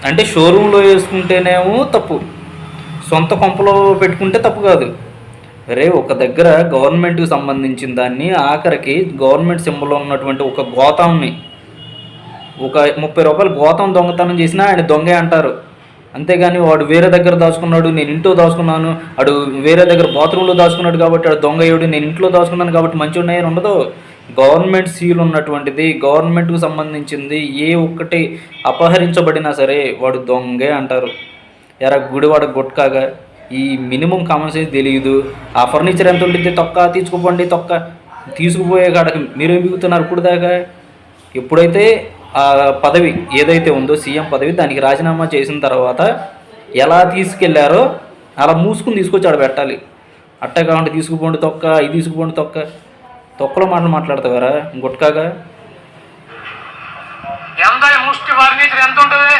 అంటే షోరూంలో వేసుకుంటేనేమో తప్పు, సొంత కొంపలో పెట్టుకుంటే తప్పు కాదు. అరే ఒక దగ్గర గవర్నమెంట్కి సంబంధించిన దాన్ని ఆఖరికి గవర్నమెంట్ సింబల్లో ఉన్నటువంటి ఒక గోతాన్ని, ఒక 30 రూపాయలు గోతం దొంగతనం చేసినా ఆయన దొంగే అంటారు. అంతేగాని వాడు వేరే దగ్గర దాచుకున్నాడు, నేను ఇంట్లో దాచుకున్నాను, వాడు వేరే దగ్గర బాత్రూంలో దాచుకున్నాడు కాబట్టి వాడు దొంగ అయ్యాడు, నేను ఇంట్లో దాచుకున్నాను కాబట్టి మంచి ఉన్నాయని ఉండదు. గవర్నమెంట్ సీల్ ఉన్నటువంటిది, గవర్నమెంట్కు సంబంధించింది ఏ ఒక్కటి అపహరించబడినా సరే వాడు దొంగే అంటారు. ఎరా గుడివాడ గుట్కాగా ఈ మినిమం కామన్ సెన్స్ తెలియదు. ఆ ఫర్నిచర్ ఎంత ఉంటుంది, తొక్క తీసుకుపోండి, తొక్క తీసుకుపోయే కాడకి మీరేం బిగుతున్నారు ఇప్పుడు దాకా. ఎప్పుడైతే ఆ పదవి ఏదైతే ఉందో సీఎం పదవి, దానికి రాజీనామా చేసిన తర్వాత ఎలా తీసుకెళ్లారో అలా మూసుకుని తీసుకొచ్చి ఆడ పెట్టాలి. అట్టే కాకుండా తీసుకుపోండి తొక్క, ఇది తీసుకుపోండి తొక్క, తొక్కలో మాటలు మాట్లాడతావారా గుట్కాగా. ఎంత ముష్టి ఫర్నిచర్ ఎంత ఉంటుంది?